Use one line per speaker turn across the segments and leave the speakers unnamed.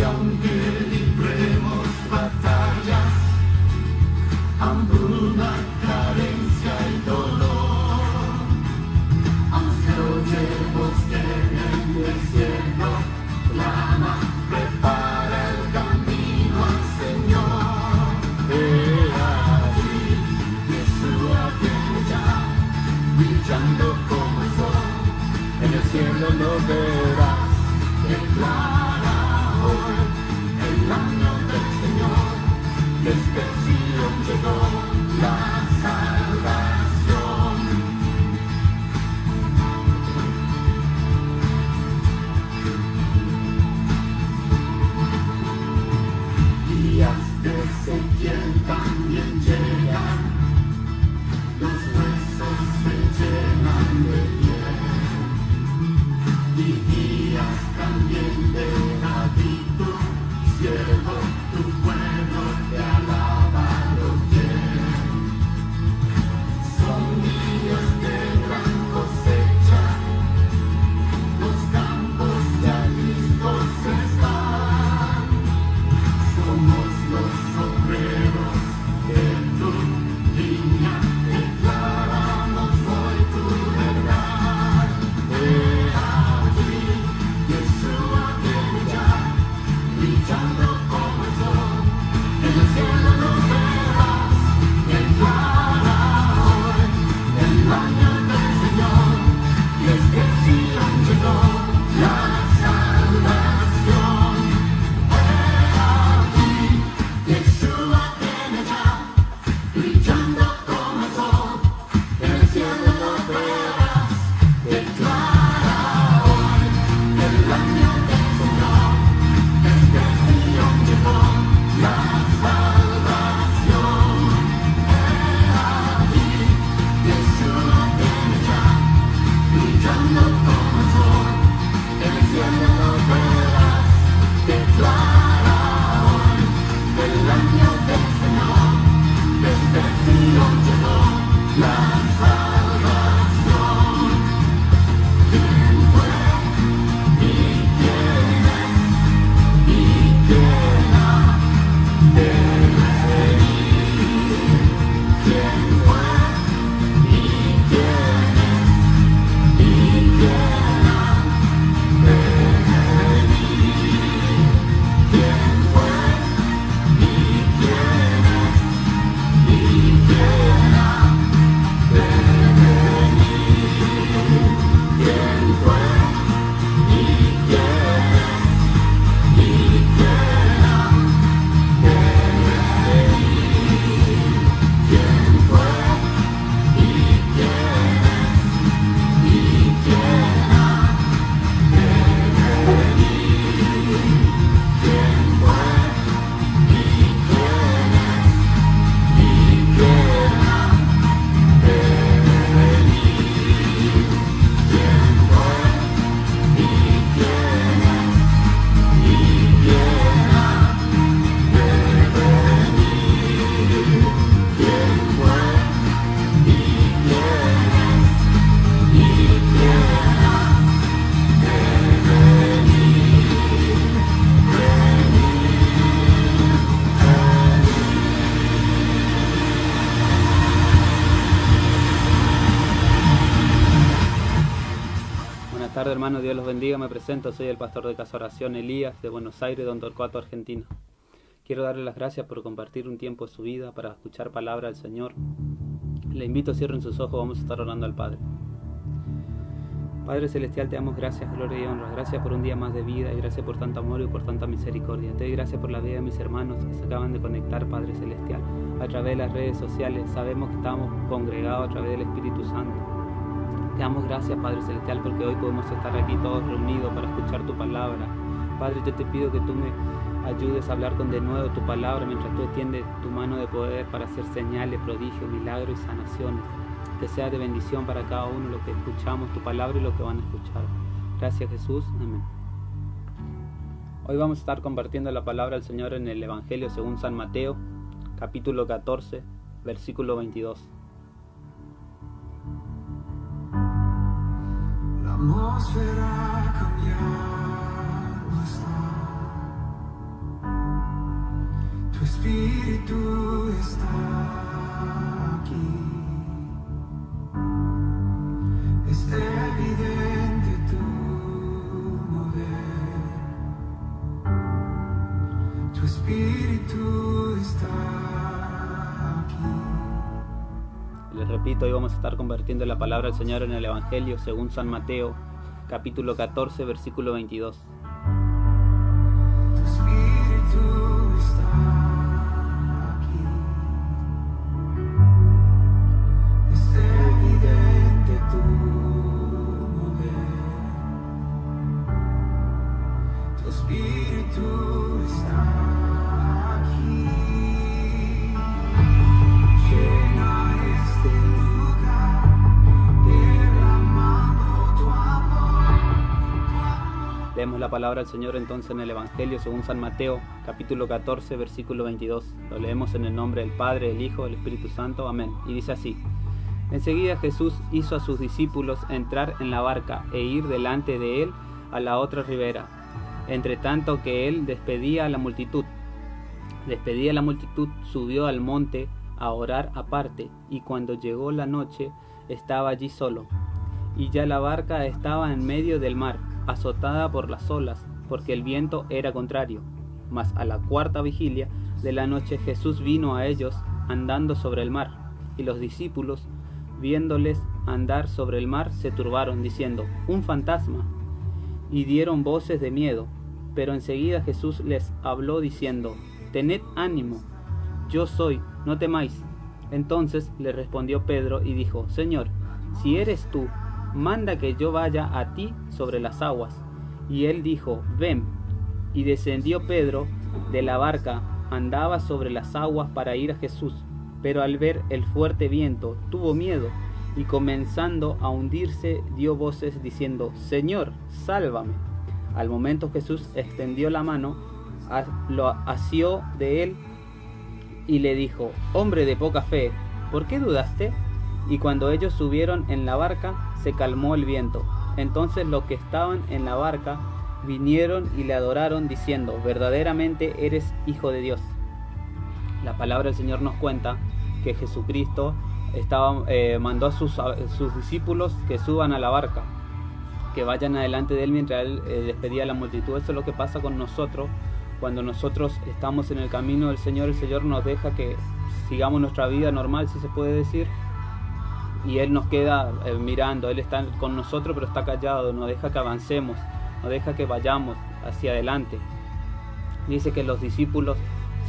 aunque libremos batallas, hambruna, carencia y dolor, aunque oyemos que en el desierto clama, prepara el camino al Señor. He allí, Yeshua viene ya, brillando como el sol, en el cielo lo verás. Declara hoy el año del Señor, desde Sion llegó la salvación. Días de Ezequiel también llegan, los huesos se llenan de piel. Y días también de David, tu siervo, tu pueblo te alaba lo quiere. Son días de gran cosecha, los campos ya listos están. Somos los obreros de tu viña, declaramos hoy tu verdad. Yeshua viene ya, brillando como el sol, en el cielo lo verás. Declara hoy el año del Señor, desde Sion llegó la salvación. Aquí Yeshua viene ya, brillando como el sol, en el cielo lo verás. Declara hoy el año del Señor, desde Sion llegó la salvación. Aquí Yeshua viene ya, brillando como el sol, en el cielo lo verás. Declara hoy el año del Señor, desde Sion llegó la salvación. ¿Quién fue? ¿Y quién es? ¿Y quién ha de venir? ¿Quién fue? ¿Y quién es? ¿Y quién ha de venir? ¿Quién fue? ¿Y quién es? ¿Y quién ha de venir? ¿Quién fue? ¿Y quién es? ¿Y quién ha de venir? ¿Quién fue? ¿Y quién es? ¿Y quién ha de venir? ¿Quién fue? ¿Y quién es? ¿Y quién ha de venir? ¿Quién fue? ¿Y quién es? ¿Y quién ha de venir? ¿Quién fue? ¿Y quién es? ¿Y quién ha de
Buenas tardes, hermanos, Dios los bendiga. Me presento, soy el pastor de Casa Oración Elías de Buenos Aires, Don Torcuato, Argentina. Quiero darle las gracias por compartir un tiempo de su vida para escuchar palabra del Señor. Le invito a cierren sus ojos, vamos a estar orando al Padre. Padre Celestial, te damos gracias, gloria y honra. Gracias por un día más de vida y gracias por tanto amor y por tanta misericordia. Te doy gracias por la vida de mis hermanos que se acaban de conectar, Padre Celestial, a través de las redes sociales. Sabemos que estamos congregados a través del Espíritu Santo. Te damos gracias, Padre Celestial, porque hoy podemos estar aquí todos reunidos para escuchar tu palabra. Padre, yo te pido que tú me ayudes a hablar con denuedo tu palabra mientras tú extiendes tu mano de poder para hacer señales, prodigios, milagros y sanaciones. Que sea de bendición para cada uno lo que escuchamos, tu palabra y lo que van a escuchar. Gracias, Jesús. Amén. Hoy vamos a estar compartiendo la palabra del Señor en el Evangelio según San Mateo, capítulo 14, versículo 22.
La atmósfera cambiado está. Tu espíritu está aquí. Es evidente tu mover. Tu espíritu está aquí.
Les repito, hoy vamos a estar convirtiendo la palabra del Señor en el Evangelio según San Mateo, capítulo 14, versículo 22.
Tu espíritu está aquí. Es evidente tu mover. Tu espíritu está aquí. Llena este lugar, derramando tu amor.
Leemos la palabra del Señor entonces en el Evangelio según San Mateo, capítulo 14, versículo 22. Lo leemos en el nombre del Padre, del Hijo, del Espíritu Santo. Amén. Y dice así: Enseguida Jesús hizo a sus discípulos entrar en la barca e ir delante de él a la otra ribera, entre tanto que él despedía a la multitud. Subió al monte a orar aparte, y cuando llegó la noche estaba allí solo. Y ya la barca estaba en medio del mar, azotada por las olas, porque el viento era contrario. Mas a la cuarta vigilia de la noche Jesús vino a ellos andando sobre el mar, y los discípulos, viéndoles andar sobre el mar, se turbaron, diciendo: «Un fantasma», y dieron voces de miedo. Pero enseguida Jesús les habló diciendo: «Tened ánimo, yo soy, no temáis». Entonces le respondió Pedro y dijo: «Señor, si eres tú, manda que yo vaya a ti sobre las aguas». Y él dijo: «Ven». Y descendió Pedro de la barca, andaba sobre las aguas para ir a Jesús, pero al ver el fuerte viento tuvo miedo, y comenzando a hundirse dio voces diciendo: «Señor, sálvame». Al momento Jesús extendió la mano, lo asió de él y le dijo: «Hombre de poca fe, ¿por qué dudaste?». Y cuando ellos subieron en la barca, se calmó el viento. Entonces los que estaban en la barca vinieron y le adoraron, diciendo: «Verdaderamente eres Hijo de Dios». La palabra del Señor nos cuenta que Jesucristo mandó a sus discípulos que suban a la barca, que vayan adelante de él mientras él despedía a la multitud. Eso es lo que pasa con nosotros. Cuando nosotros estamos en el camino del Señor, el Señor nos deja que sigamos nuestra vida normal, si se puede decir, y Él nos queda mirando. Él está con nosotros, pero está callado, no deja que avancemos, no deja que vayamos hacia adelante. Dice que los discípulos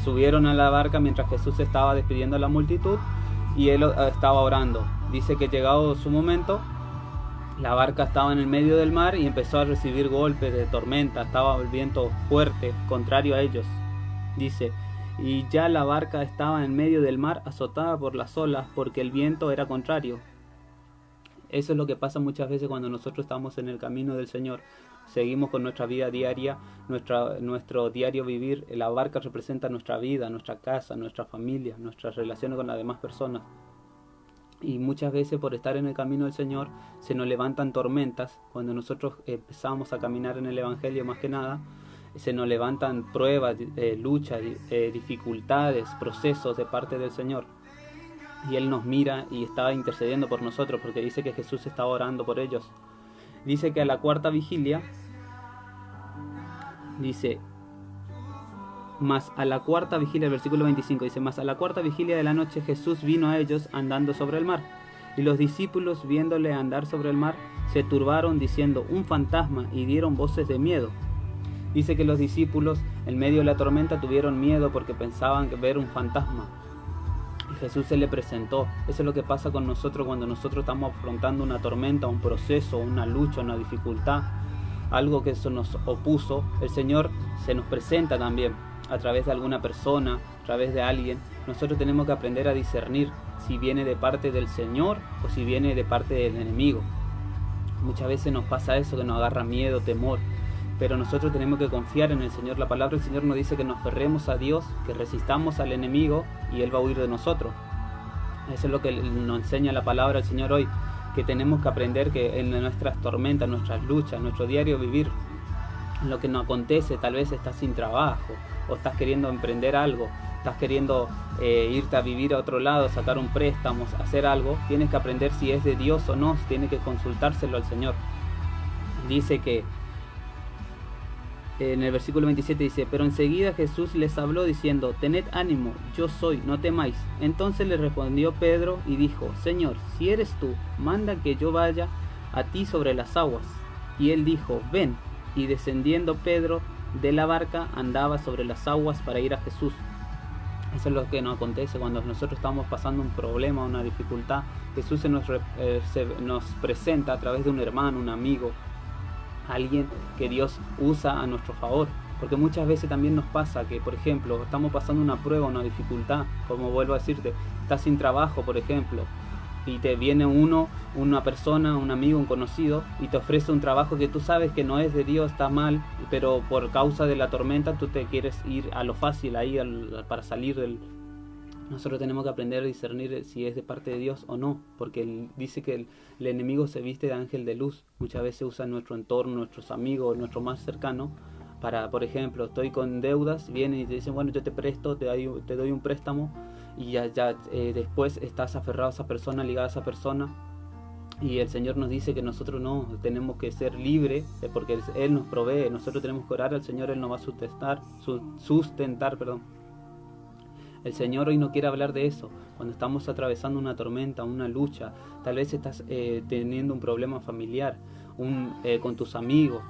subieron a la barca mientras Jesús estaba despidiendo a la multitud y Él estaba orando. Dice que llegado su momento, la barca estaba en el medio del mar y empezó a recibir golpes de tormenta. Estaba el viento fuerte, contrario a ellos. Dice: «Y ya la barca estaba en medio del mar, azotada por las olas, porque el viento era contrario». Eso es lo que pasa muchas veces cuando nosotros estamos en el camino del Señor. Seguimos con nuestra vida diaria, nuestro diario vivir. La barca representa nuestra vida, nuestra casa, nuestra familia, nuestras relaciones con las demás personas. Y muchas veces por estar en el camino del Señor se nos levantan tormentas. Cuando nosotros empezamos a caminar en el Evangelio, más que nada, se nos levantan pruebas, luchas, dificultades, procesos de parte del Señor. Y Él nos mira y está intercediendo por nosotros, porque dice que Jesús estaba orando por ellos. Dice que a la cuarta vigilia, mas a la cuarta vigilia, el versículo 25 dice: «Mas a la cuarta vigilia de la noche Jesús vino a ellos andando sobre el mar. Y los discípulos, viéndole andar sobre el mar, se turbaron diciendo: Un fantasma, y dieron voces de miedo». Dice que los discípulos en medio de la tormenta tuvieron miedo porque pensaban ver un fantasma. Y Jesús se le presentó. Eso es lo que pasa con nosotros cuando nosotros estamos afrontando una tormenta, un proceso, una lucha, una dificultad, algo que eso nos opuso. El Señor se nos presenta también a través de alguna persona, a través de alguien. Nosotros tenemos que aprender a discernir si viene de parte del Señor o si viene de parte del enemigo. Muchas veces nos pasa eso, que nos agarra miedo, temor, pero nosotros tenemos que confiar en el Señor. La palabra del Señor nos dice que nos aferremos a Dios, que resistamos al enemigo y Él va a huir de nosotros. Eso es lo que nos enseña la palabra del Señor hoy, que tenemos que aprender que en nuestras tormentas, nuestras luchas, nuestro diario vivir, lo que nos acontece, tal vez estás sin trabajo o estás queriendo emprender algo, estás queriendo irte a vivir a otro lado, sacar un préstamo, hacer algo, tienes que aprender si es de Dios o no, tienes que consultárselo al Señor. Dice que en el versículo 27 dice: pero enseguida Jesús les habló diciendo: tened ánimo, yo soy, no temáis. Entonces le respondió Pedro y dijo: Señor, si eres tú, manda que yo vaya a ti sobre las aguas. Y él dijo: ven. Y descendiendo Pedro de la barca, andaba sobre las aguas para ir a Jesús. Eso es lo que nos acontece cuando nosotros estamos pasando un problema, una dificultad. Jesús se nos presenta a través de un hermano, un amigo, alguien que Dios usa a nuestro favor. Porque muchas veces también nos pasa que, por ejemplo, estamos pasando una prueba, una dificultad, como vuelvo a decirte, estás sin trabajo, por ejemplo, y te viene una persona, un amigo, un conocido, y te ofrece un trabajo que tú sabes que no es de Dios, está mal, pero por causa de la tormenta tú te quieres ir a lo fácil, ahí para salir del... Nosotros tenemos que aprender a discernir si es de parte de Dios o no, porque él dice que el enemigo se viste de ángel de luz. Muchas veces usa nuestro entorno, nuestros amigos, nuestro más cercano, para, por ejemplo, estoy con deudas, vienen y te dicen: bueno, yo te presto, te doy un préstamo, y después estás aferrado a esa persona, ligado a esa persona. Y el Señor nos dice que nosotros no, tenemos que ser libres, porque Él nos provee. Nosotros tenemos que orar al Señor, Él nos va a sustentar. El Señor hoy no quiere hablar de eso. Cuando estamos atravesando una tormenta, una lucha, tal vez estás teniendo un problema familiar, con tus amigos,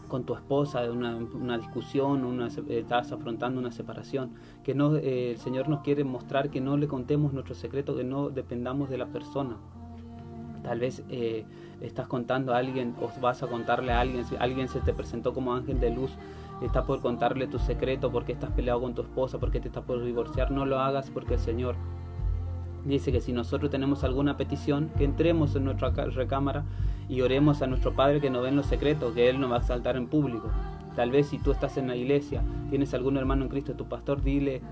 con tu esposa, una discusión, estás afrontando una separación, que el Señor nos quiere mostrar que no le contemos nuestros secretos, que no dependamos de la persona. Tal vez estás contando a alguien, o vas a contarle a alguien, si alguien se te presentó como ángel de luz, estás por contarle tu secreto, porque estás peleado con tu esposa, porque te estás por divorciar. No lo hagas, porque el Señor dice que si nosotros tenemos alguna petición, que entremos en nuestra recámara y oremos a nuestro Padre que nos ve en los secretos, que Él nos va a exaltar en público. Tal vez si tú estás en la iglesia, tienes algún hermano en Cristo, tu pastor,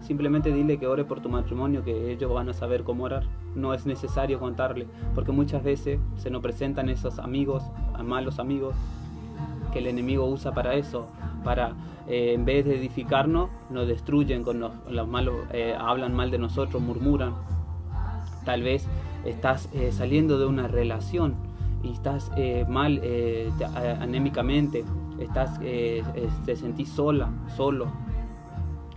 simplemente dile que ore por tu matrimonio, que ellos van a saber cómo orar. No es necesario contarle, porque muchas veces se nos presentan esos amigos, malos amigos, que el enemigo usa para eso, en vez de edificarnos, nos destruyen con los malos, hablan mal de nosotros, murmuran. Tal vez estás saliendo de una relación y estás mal anémicamente, te sentís solo,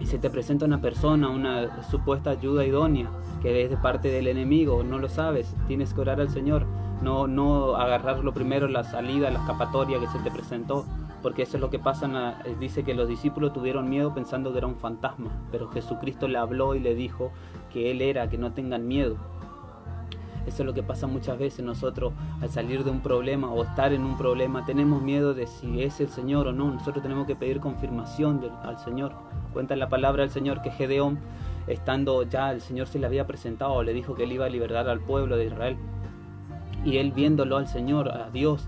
y se te presenta una persona, una supuesta ayuda idónea, que es de parte del enemigo. No lo sabes, tienes que orar al Señor, no agarrarlo primero, la salida, la escapatoria que se te presentó, porque eso es lo que pasa. Dice que los discípulos tuvieron miedo pensando que era un fantasma, pero Jesucristo le habló y le dijo que Él era, que no tengan miedo. Eso es lo que pasa muchas veces. Nosotros, al salir de un problema o estar en un problema, tenemos miedo de si es el Señor o no. Nosotros tenemos que pedir confirmación al Señor. Cuenta en la palabra del Señor que Gedeón, estando ya, el Señor se le había presentado, le dijo que Él iba a liberar al pueblo de Israel, y él, viéndolo al Señor, a Dios,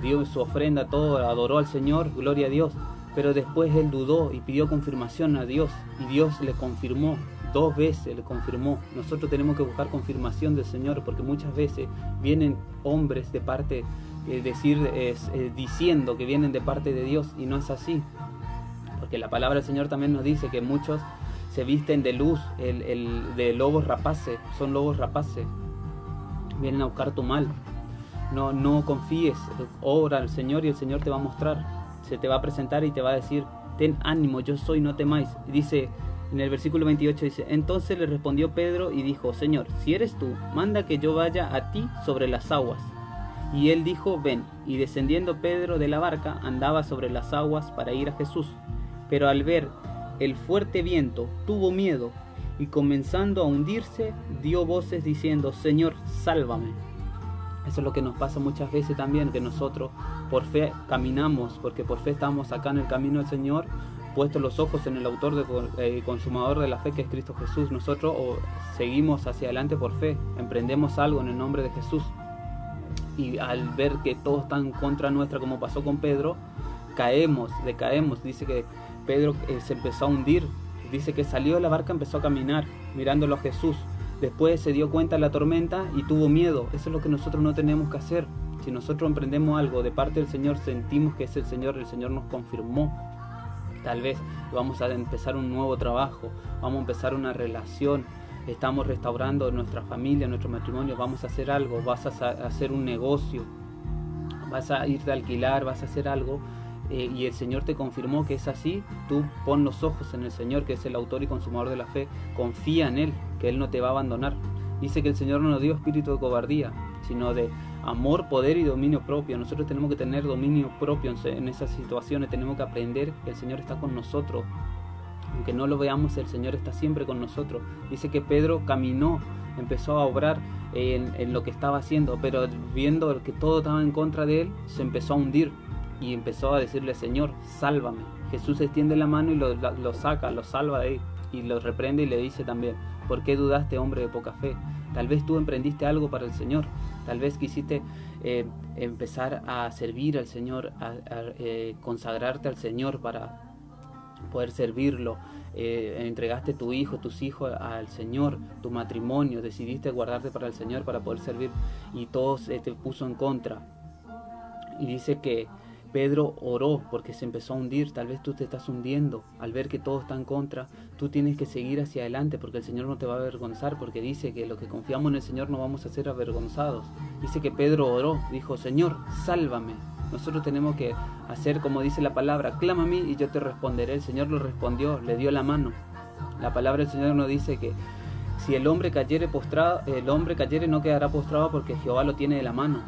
dio su ofrenda, todo, adoró al Señor, gloria a Dios. Pero después él dudó y pidió confirmación a Dios, y Dios le confirmó. 2 veces le confirmó. Nosotros tenemos que buscar confirmación del Señor, porque muchas veces vienen hombres de parte, diciendo que vienen de parte de Dios, y no es así, porque la palabra del Señor también nos dice que muchos se visten de luz, de lobos rapaces, son lobos rapaces, vienen a buscar tu mal. No confíes, ora al Señor y el Señor te va a mostrar, se te va a presentar y te va a decir: ten ánimo, yo soy, no temáis. Dice en el versículo 28, dice: entonces le respondió Pedro y dijo: Señor, si eres tú, manda que yo vaya a ti sobre las aguas. Y él dijo: ven. Y descendiendo Pedro de la barca, andaba sobre las aguas para ir a Jesús. Pero al ver el fuerte viento, tuvo miedo, y comenzando a hundirse, dio voces diciendo: Señor, sálvame. Eso es lo que nos pasa muchas veces también, que nosotros por fe caminamos, porque por fe estamos acá en el camino del Señor, puestos los ojos en el autor y consumador de la fe, que es Cristo Jesús. Nosotros seguimos hacia adelante por fe, emprendemos algo en el nombre de Jesús, y al ver que todo está en contra nuestra, como pasó con Pedro, decaemos. Dice que Pedro se empezó a hundir, dice que salió de la barca, empezó a caminar mirándolo a Jesús. Después se dio cuenta de la tormenta y tuvo miedo. Eso es lo que nosotros no tenemos que hacer. Si nosotros emprendemos algo de parte del Señor, sentimos que es el Señor nos confirmó. Tal vez vamos a empezar un nuevo trabajo, vamos a empezar una relación, estamos restaurando nuestra familia, nuestro matrimonio, vamos a hacer algo, vas a hacer un negocio, vas a irte a alquilar, vas a hacer algo, y el Señor te confirmó que es así. Tú pon los ojos en el Señor, que es el autor y consumador de la fe, confía en Él, que Él no te va a abandonar. Dice que el Señor no nos dio espíritu de cobardía, sino de amor, poder y dominio propio. Nosotros tenemos que tener dominio propio en esas situaciones, tenemos que aprender que el Señor está con nosotros. Aunque no lo veamos, el Señor está siempre con nosotros. Dice que Pedro caminó, empezó a obrar en lo que estaba haciendo, pero viendo que todo estaba en contra de él, se empezó a hundir y empezó a decirle: Señor, sálvame. Jesús extiende la mano y lo saca, lo salva de ahí, y lo reprende y le dice también: ¿por qué dudaste, hombre de poca fe? Tal vez tú emprendiste algo para el Señor, tal vez quisiste empezar a servir al Señor, a consagrarte al Señor para poder servirlo, entregaste tu hijo, tus hijos al Señor, tu matrimonio, decidiste guardarte para el Señor para poder servir, y todo te puso en contra. Y dice que Pedro oró porque se empezó a hundir. Tal vez tú te estás hundiendo al ver que todo está en contra. Tú tienes que seguir hacia adelante, porque el Señor no te va a avergonzar, porque dice que los que confiamos en el Señor no vamos a ser avergonzados. Dice que Pedro oró, dijo: Señor, sálvame. Nosotros tenemos que hacer como dice la palabra: clama a mí y yo te responderé. El Señor lo respondió, le dio la mano. La palabra del Señor nos dice que si el hombre cayere postrado, el hombre cayere no quedará postrado, porque Jehová lo tiene de la mano.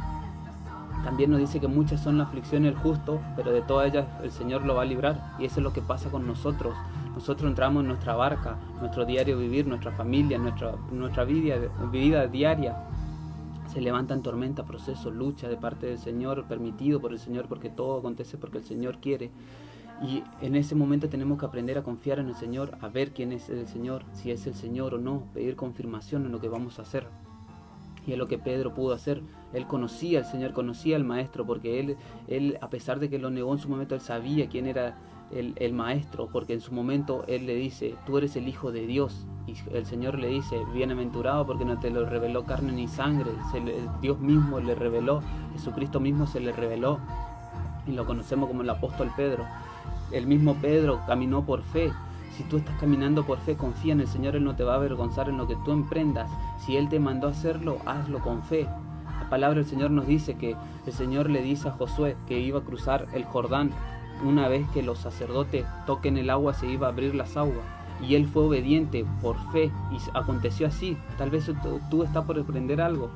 También nos dice que muchas son las aflicciones del justo, pero de todas ellas el Señor lo va a librar. Y eso es lo que pasa con nosotros. Nosotros entramos en nuestra barca, nuestro diario vivir, nuestra familia, nuestra vida diaria. Se levantan tormenta, procesos, lucha de parte del Señor, permitido por el Señor, porque todo acontece porque el Señor quiere. Y en ese momento tenemos que aprender a confiar en el Señor, a ver quién es el Señor, si es el Señor o no, pedir confirmación en lo que vamos a hacer. Y es lo que Pedro pudo hacer. Él conocía al Señor, conocía al Maestro, porque él, a pesar de que lo negó en su momento, él sabía quién era el Maestro, porque en su momento él le dice: tú eres el Hijo de Dios. Y el Señor le dice: bienaventurado, porque no te lo reveló carne ni sangre, Dios mismo le reveló, Jesucristo mismo se le reveló, y lo conocemos como el apóstol Pedro. El mismo Pedro caminó por fe. Si tú estás caminando por fe, confía en el Señor, Él no te va a avergonzar en lo que tú emprendas. Si Él te mandó a hacerlo, hazlo con fe. La palabra del Señor nos dice que el Señor le dice a Josué que iba a cruzar el Jordán. Una vez que los sacerdotes toquen el agua, se iba a abrir las aguas. Y él fue obediente por fe, y aconteció así. Tal vez tú estás por emprender algo,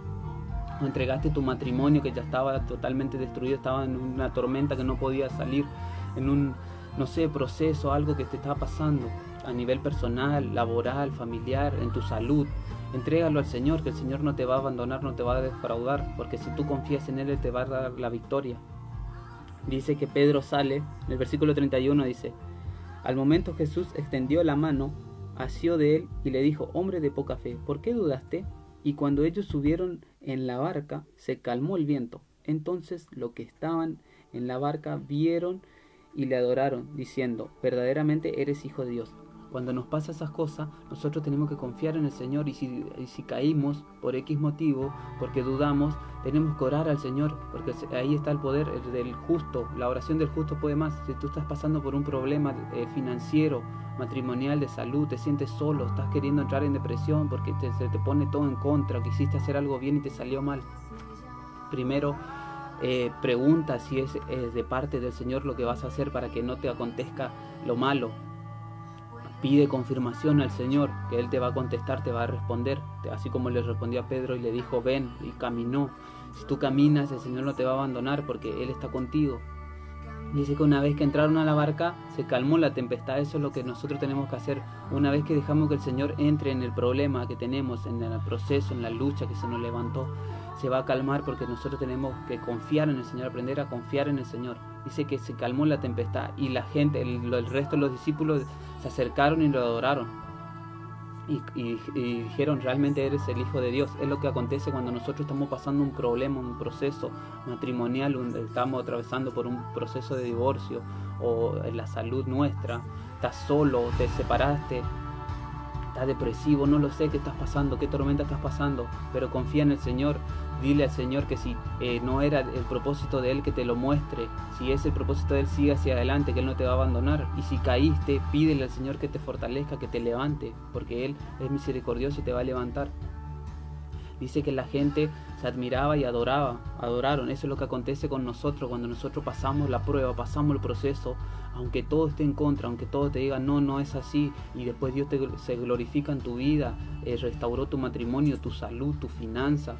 o entregaste tu matrimonio que ya estaba totalmente destruido, estaba en una tormenta que no podía salir, en un, no sé, proceso, algo que te está pasando a nivel personal, laboral, familiar, en tu salud. Entrégalo al Señor, que el Señor no te va a abandonar, no te va a defraudar, porque si tú confías en Él, Él te va a dar la victoria. Dice que Pedro sale, en el versículo 31 dice: al momento Jesús extendió la mano, asió de él y le dijo: hombre de poca fe, ¿por qué dudaste? Y cuando ellos subieron en la barca, se calmó el viento. Entonces los que estaban en la barca vieron y le adoraron, diciendo: verdaderamente eres Hijo de Dios. Cuando nos pasa esas cosas, nosotros tenemos que confiar en el Señor, y si caímos por X motivo, porque dudamos, tenemos que orar al Señor, porque ahí está el poder del justo. La oración del justo puede más. Si tú estás pasando por un problema financiero, matrimonial, de salud, te sientes solo, estás queriendo entrar en depresión porque se te pone todo en contra, quisiste hacer algo bien y te salió mal. Primero, pregunta si es de parte del Señor lo que vas a hacer para que no te acontezca lo malo. Pide confirmación al Señor, que Él te va a contestar, te va a responder, así como le respondió a Pedro y le dijo: ven, y caminó. Si tú caminas, el Señor no te va a abandonar, porque Él está contigo. Dice que una vez que entraron a la barca, se calmó la tempestad. Eso es lo que nosotros tenemos que hacer. Una vez que dejamos que el Señor entre en el problema que tenemos, en el proceso, en la lucha que se nos levantó, se va a calmar, porque nosotros tenemos que confiar en el Señor, aprender a confiar en el Señor. Dice que se calmó la tempestad, y la gente, el resto de los discípulos se acercaron y lo adoraron, y dijeron: realmente eres el Hijo de Dios. Es lo que acontece cuando nosotros estamos pasando un problema, un proceso matrimonial, estamos atravesando por un proceso de divorcio, o en la salud nuestra, estás solo, te separaste, estás depresivo, no lo sé qué estás pasando, qué tormenta estás pasando, pero confía en el Señor. Dile al Señor que si no era el propósito de Él, que te lo muestre. Si es el propósito de Él, sigue hacia adelante, que Él no te va a abandonar. Y si caíste, pídele al Señor que te fortalezca, que te levante, porque Él es misericordioso y te va a levantar. Dice que la gente se admiraba y adoraron. Eso es lo que acontece con nosotros cuando nosotros pasamos la prueba, pasamos el proceso, aunque todo esté en contra, aunque todo te diga no es así, y después Dios se glorifica en tu vida, restauró tu matrimonio, tu salud, tu finanza,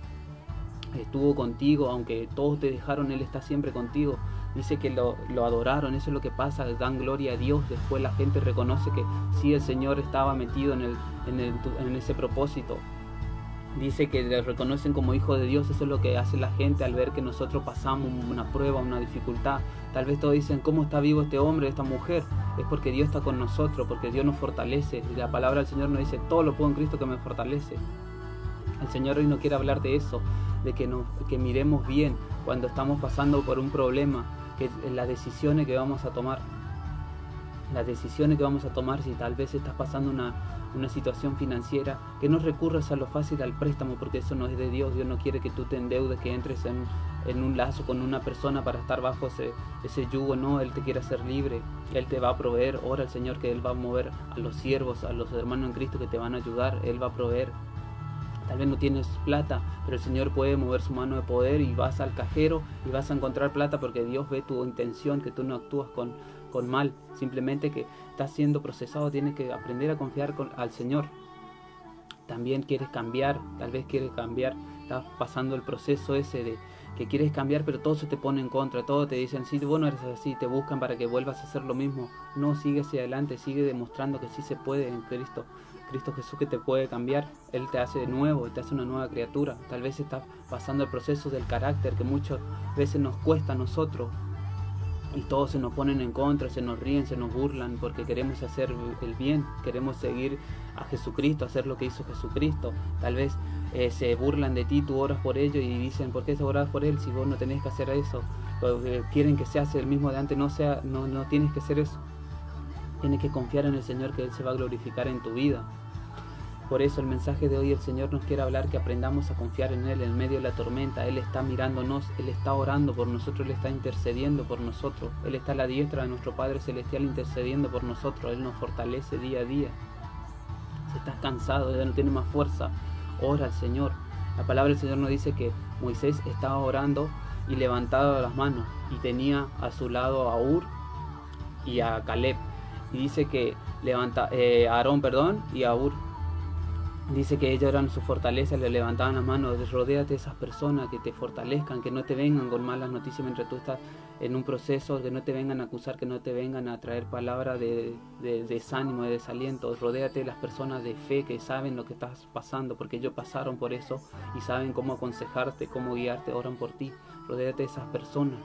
estuvo contigo, aunque todos te dejaron, Él está siempre contigo. Dice que lo adoraron, eso es lo que pasa, dan gloria a Dios. Después la gente reconoce que sí, el Señor estaba metido en ese propósito. Dice que le reconocen como hijo de Dios. Eso es lo que hace la gente al ver que nosotros pasamos una prueba, una dificultad. Tal vez todos dicen, ¿cómo está vivo este hombre, esta mujer? Es porque Dios está con nosotros, porque Dios nos fortalece. Y la palabra del Señor nos dice, todo lo puedo en Cristo que me fortalece. El Señor hoy no quiere hablar de eso, de que miremos bien cuando estamos pasando por un problema, que las decisiones que vamos a tomar. Las decisiones que vamos a tomar, si tal vez estás pasando una situación financiera, que no recurras a lo fácil, al préstamo, porque eso no es de Dios. Dios no quiere que tú te endeudes, que entres en un lazo con una persona para estar bajo ese yugo. No, Él te quiere hacer libre, Él te va a proveer. Ora al Señor que Él va a mover a los siervos, a los hermanos en Cristo que te van a ayudar. Él va a proveer. Tal vez no tienes plata, pero el Señor puede mover su mano de poder y vas al cajero y vas a encontrar plata, porque Dios ve tu intención, que tú no actúas con mal, simplemente que estás siendo procesado. Tienes que aprender a confiar al Señor. También quieres cambiar, tal vez quieres cambiar, estás pasando el proceso ese de que quieres cambiar, pero todo se te pone en contra, todo te dicen, sí, vos no eres así, te buscan para que vuelvas a hacer lo mismo. No, sigue hacia adelante, sigue demostrando que sí se puede en Cristo Jesús, que te puede cambiar. Él te hace de nuevo, te hace una nueva criatura. Tal vez estás pasando el proceso del carácter, que muchas veces nos cuesta a nosotros, y todos se nos ponen en contra, se nos ríen, se nos burlan, porque queremos hacer el bien, queremos seguir a Jesucristo, hacer lo que hizo Jesucristo. Tal vez se burlan de ti, tú oras por ellos y dicen, ¿por qué se oras por él si vos no tenés que hacer eso? Quieren que seas el mismo de antes, no tienes que hacer eso. Tienes que confiar en el Señor, que Él se va a glorificar en tu vida. Por eso el mensaje de hoy, el Señor nos quiere hablar que aprendamos a confiar en Él en medio de la tormenta. Él está mirándonos, Él está orando por nosotros, Él está intercediendo por nosotros. Él está a la diestra de nuestro Padre Celestial intercediendo por nosotros. Él nos fortalece día a día. Si estás cansado, ya no tienes más fuerza, ora al Señor. La palabra del Señor nos dice que Moisés estaba orando y levantaba las manos, y tenía a su lado a Hur y a Caleb. Y dice que a Aarón y a Hur. Dice que ellos eran su fortaleza, le levantaban las manos. Rodéate de esas personas que te fortalezcan, que no te vengan con malas noticias mientras tú estás en un proceso, que no te vengan a acusar, que no te vengan a traer palabras de desánimo, de desaliento. Rodéate de las personas de fe que saben lo que estás pasando, porque ellos pasaron por eso y saben cómo aconsejarte, cómo guiarte, oran por ti. Rodéate de esas personas.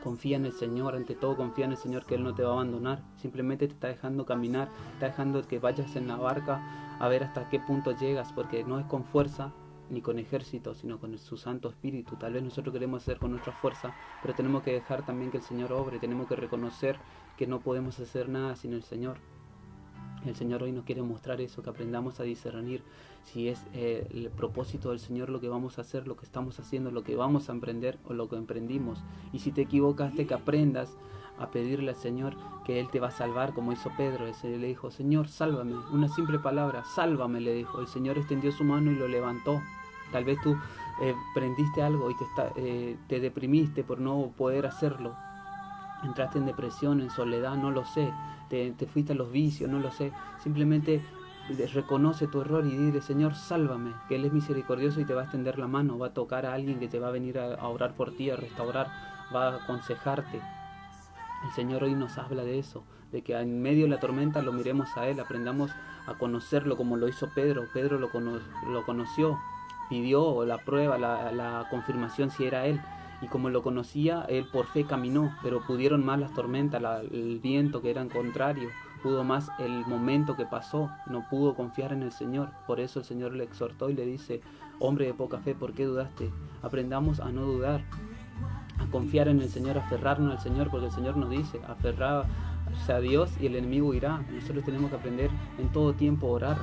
Confía en el Señor, ante todo confía en el Señor, que Él no te va a abandonar. Simplemente te está dejando caminar, está dejando que vayas en la barca a ver hasta qué punto llegas, porque no es con fuerza ni con ejército, sino con su Santo Espíritu. Tal vez nosotros queremos hacer con nuestra fuerza, pero tenemos que dejar también que el Señor obre. Tenemos que reconocer que no podemos hacer nada sin el Señor. El Señor hoy nos quiere mostrar eso, que aprendamos a discernir si es el propósito del Señor lo que vamos a hacer, lo que estamos haciendo, lo que vamos a emprender o lo que emprendimos. Y si te equivocaste, que aprendas a pedirle al Señor que Él te va a salvar, como hizo Pedro. Ese le dijo, Señor, sálvame. Una simple palabra, sálvame, le dijo. El Señor extendió su mano y lo levantó. Tal vez tú prendiste algo y te deprimiste por no poder hacerlo. Entraste en depresión, en soledad, no lo sé. Te fuiste a los vicios, no lo sé. Simplemente reconoce tu error y dile, Señor, sálvame, que Él es misericordioso y te va a extender la mano, va a tocar a alguien que te va a venir a orar por ti, a restaurar, va a aconsejarte. El Señor hoy nos habla de eso, de que en medio de la tormenta lo miremos a Él, aprendamos a conocerlo como lo hizo Pedro. Pedro lo conoció, pidió la prueba, la confirmación si era Él. Y como lo conocía, él por fe caminó, pero pudieron más las tormentas, el viento que eran contrario, pudo más el momento que pasó, no pudo confiar en el Señor. Por eso el Señor le exhortó y le dice, hombre de poca fe, ¿por qué dudaste? Aprendamos a no dudar, a confiar en el Señor, a aferrarnos al Señor, porque el Señor nos dice, aferrarse a Dios y el enemigo irá. Nosotros tenemos que aprender en todo tiempo a orar.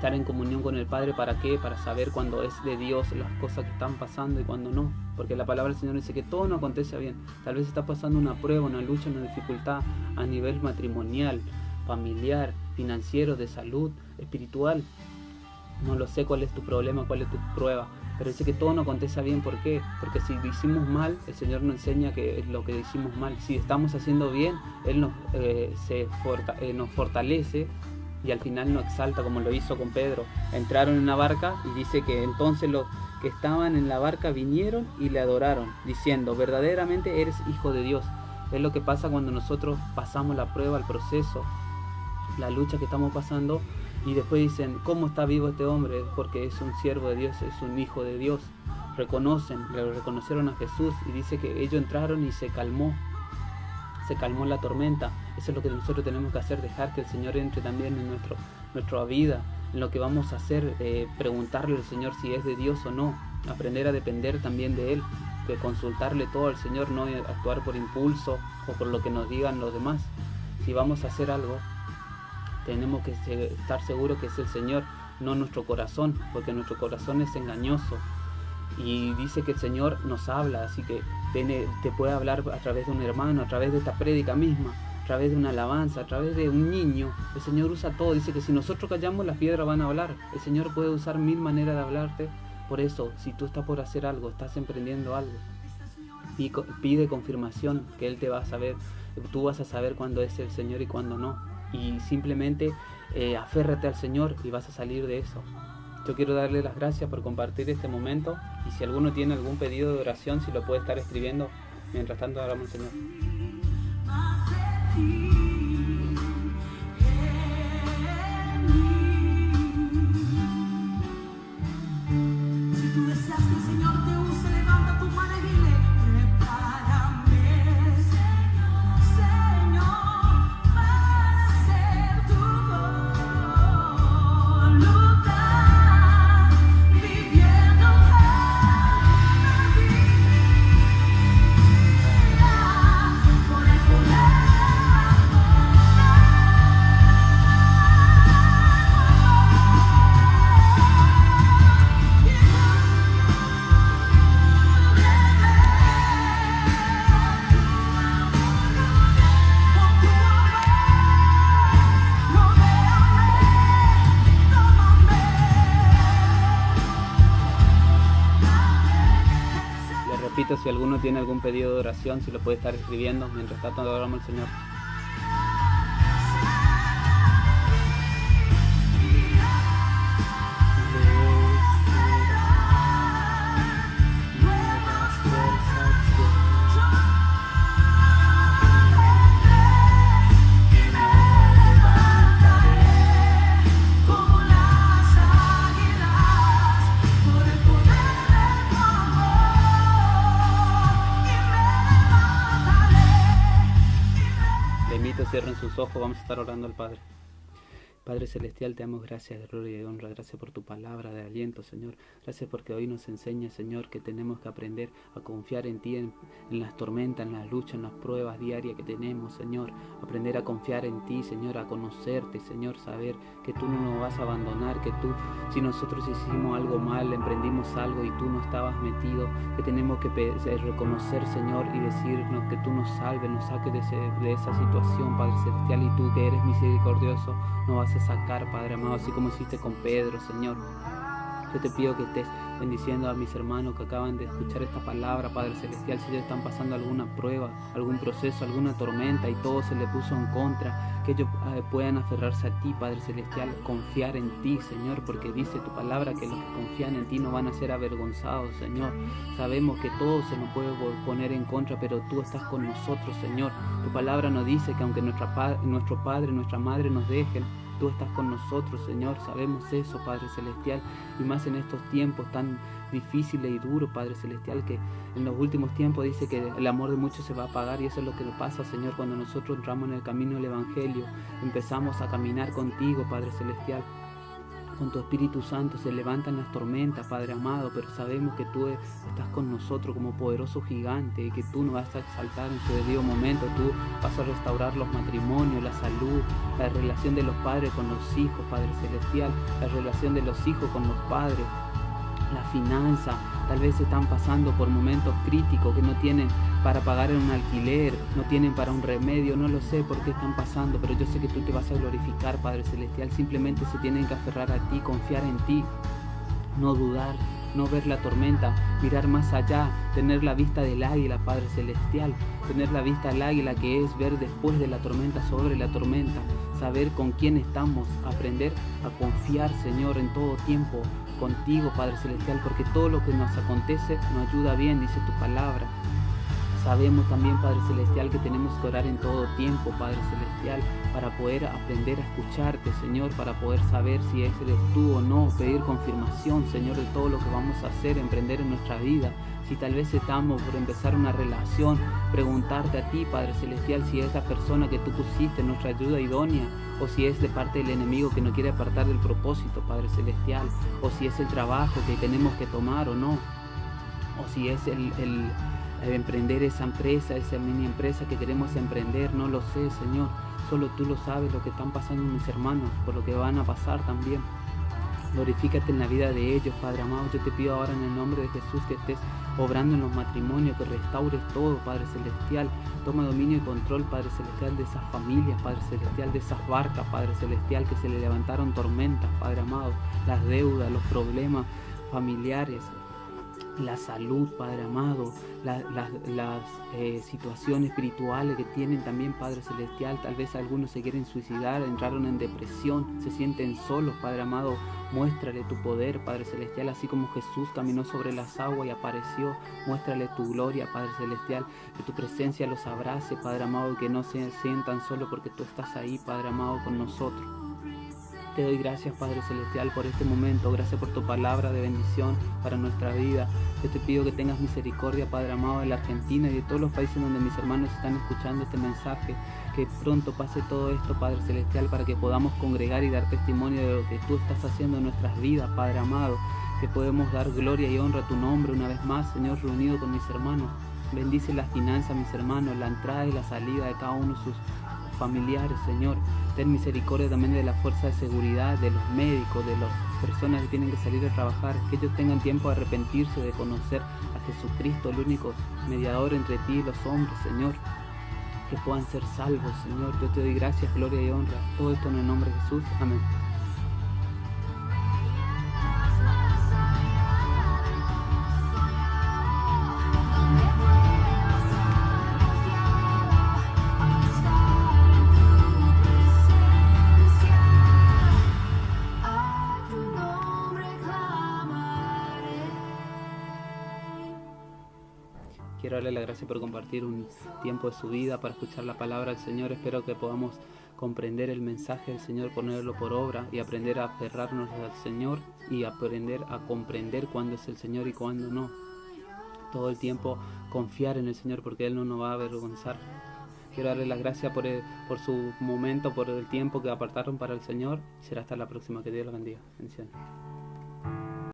estar en comunión con el Padre. ¿Para qué? Para saber cuándo es de Dios las cosas que están pasando y cuándo no. Porque la palabra del Señor dice que todo no acontece bien. Tal vez está pasando una prueba, una lucha, una dificultad a nivel matrimonial, familiar, financiero, de salud, espiritual. No lo sé cuál es tu problema, cuál es tu prueba, pero dice que todo no acontece bien. ¿Por qué? Porque si hicimos mal, el Señor nos enseña que es lo que hicimos mal. Si estamos haciendo bien, Él nos fortalece y al final nos exalta, como lo hizo con Pedro. Entraron en una barca y dice que entonces los que estaban en la barca vinieron y le adoraron, diciendo: verdaderamente eres hijo de Dios. Es lo que pasa cuando nosotros pasamos la prueba, el proceso, la lucha que estamos pasando, y después dicen: ¿cómo está vivo este hombre? Porque es un siervo de Dios, es un hijo de Dios. Reconocieron a Jesús, y dice que ellos entraron y se calmó la tormenta. Eso es lo que nosotros tenemos que hacer, dejar que el Señor entre también en nuestra vida, en lo que vamos a hacer, preguntarle al Señor si es de Dios o no, aprender a depender también de Él, de consultarle todo al Señor, no actuar por impulso o por lo que nos digan los demás. Si vamos a hacer algo, tenemos que estar seguros que es el Señor, no nuestro corazón, porque nuestro corazón es engañoso. Y dice que el Señor nos habla, así que te puede hablar a través de un hermano, a través de esta prédica misma, a través de una alabanza, a través de un niño. El Señor usa todo. Dice que si nosotros callamos, las piedras van a hablar. El Señor puede usar 1000 maneras de hablarte. Por eso, si tú estás por hacer algo, estás emprendiendo algo, pide confirmación, que Él te va a saber. Tú vas a saber cuándo es el Señor y cuándo no. Y simplemente aférrate al Señor y vas a salir de eso. Yo quiero darle las gracias por compartir este momento, y si alguno tiene algún pedido de oración, si lo puede estar escribiendo. Mientras tanto, hablamos al Señor.
Si tú deseas que el Señor te use, levanta tu mano y dile: prepárame, Señor, para hacer tu voluntad, viviendo cada día por el poder.
Repito, si alguno tiene algún pedido de oración, si lo puede estar escribiendo. Mientras tanto, adoramos al Señor. Cierren sus ojos, vamos a estar orando al Padre. Padre Celestial, te damos gracias, gloria y honra. Gracias por tu palabra de aliento, Señor. Gracias porque hoy nos enseña, Señor, que tenemos que aprender a confiar en ti, en las tormentas, en las luchas, en las pruebas diarias que tenemos, Señor. Aprender a confiar en ti, Señor, a conocerte, Señor, saber que tú no nos vas a abandonar, que tú, si nosotros hicimos algo mal, emprendimos algo y tú no estabas metido, que tenemos que reconocer, Señor, y decirnos que tú nos salves, nos saques de esa situación, Padre Celestial, y tú que eres misericordioso, nos vas a sacar, Padre amado, así como hiciste con Pedro, Señor. Yo te pido que estés bendiciendo a mis hermanos que acaban de escuchar esta palabra, Padre Celestial. Si ellos están pasando alguna prueba, algún proceso, alguna tormenta y todo se le puso en contra, que ellos puedan aferrarse a ti, Padre Celestial, confiar en ti, Señor, porque dice tu palabra que los que confían en ti no van a ser avergonzados, Señor. Sabemos que todo se nos puede poner en contra, pero tú estás con nosotros, Señor. Tu palabra nos dice que aunque nuestro padre, nuestra madre nos dejen, tú estás con nosotros, Señor. Sabemos eso, Padre Celestial, y más en estos tiempos tan difíciles y duros, Padre Celestial, que en los últimos tiempos dice que el amor de muchos se va a apagar, y eso es lo que nos pasa, Señor, cuando nosotros entramos en el camino del Evangelio, empezamos a caminar contigo, Padre Celestial. con tu Espíritu Santo se levantan las tormentas, Padre amado, pero sabemos que tú estás con nosotros como poderoso gigante y que tú nos vas a exaltar en su debido momento. Tú vas a restaurar los matrimonios, la salud, la relación de los padres con los hijos, Padre Celestial, la relación de los hijos con los padres, la finanza. Tal vez están pasando por momentos críticos que no tienen para pagar un alquiler, no tienen para un remedio, no lo sé por qué están pasando, pero yo sé que tú te vas a glorificar, Padre Celestial. Simplemente se tienen que aferrar a ti, confiar en ti, no dudar, no ver la tormenta, mirar más allá, tener la vista del águila, Padre Celestial, tener la vista del águila, que es ver después de la tormenta, sobre la tormenta, saber con quién estamos, aprender a confiar, Señor, en todo tiempo contigo, Padre Celestial, porque todo lo que nos acontece nos ayuda bien, dice tu palabra. Sabemos también, Padre Celestial, que tenemos que orar en todo tiempo, Padre Celestial, para poder aprender a escucharte, Señor, para poder saber si eres tú o no, pedir confirmación, Señor, de todo lo que vamos a hacer, emprender en nuestra vida. Si tal vez estamos por empezar una relación, preguntarte a ti, Padre Celestial, si es la persona que tú pusiste en nuestra ayuda idónea, o si es de parte del enemigo que nos quiere apartar del propósito, Padre Celestial, o si es el trabajo que tenemos que tomar o no, o si es el emprender esa empresa, esa mini empresa que queremos emprender, no lo sé, Señor. Solo tú lo sabes, lo que están pasando mis hermanos, por lo que van a pasar también. Glorifícate en la vida de ellos, Padre amado. Yo te pido ahora en el nombre de Jesús que estés obrando en los matrimonios, que restaures todo, Padre Celestial. Toma dominio y control, Padre Celestial, de esas familias, Padre Celestial, de esas barcas, Padre Celestial, que se le levantaron tormentas, Padre amado, las deudas, los problemas familiares, la salud, Padre amado, las situaciones espirituales que tienen también, Padre Celestial. Tal vez algunos se quieren suicidar, entraron en depresión, se sienten solos, Padre amado. Muéstrale tu poder, Padre Celestial, así como Jesús caminó sobre las aguas y apareció. Muéstrale tu gloria, Padre Celestial, que tu presencia los abrace, Padre amado, y que no se sientan solos porque tú estás ahí, Padre amado, con nosotros. Te doy gracias, Padre Celestial, por este momento. Gracias por tu palabra de bendición para nuestra vida. Yo te pido que tengas misericordia, Padre amado, de la Argentina y de todos los países donde mis hermanos están escuchando este mensaje. Que pronto pase todo esto, Padre Celestial, para que podamos congregar y dar testimonio de lo que tú estás haciendo en nuestras vidas, Padre amado. Que podemos dar gloria y honra a tu nombre una vez más, Señor, reunido con mis hermanos. Bendice las finanzas, mis hermanos, la entrada y la salida de cada uno de sus familiares, Señor. Ten misericordia también de la fuerza de seguridad, de los médicos, de las personas que tienen que salir a trabajar, que ellos tengan tiempo de arrepentirse, de conocer a Jesucristo, el único mediador entre ti y los hombres, Señor, que puedan ser salvos, Señor. Yo te doy gracias, gloria y honra. Todo esto en el nombre de Jesús. Amén. Quiero darle la gracia por compartir un tiempo de su vida para escuchar la palabra del Señor. Espero que podamos comprender el mensaje del Señor, ponerlo por obra y aprender a aferrarnos al Señor y aprender a comprender cuándo es el Señor y cuándo no. Todo el tiempo confiar en el Señor porque Él no nos va a avergonzar. Quiero darle las gracias por su momento, por el tiempo que apartaron para el Señor. Será hasta la próxima. Que Dios los bendiga. Bendiciones.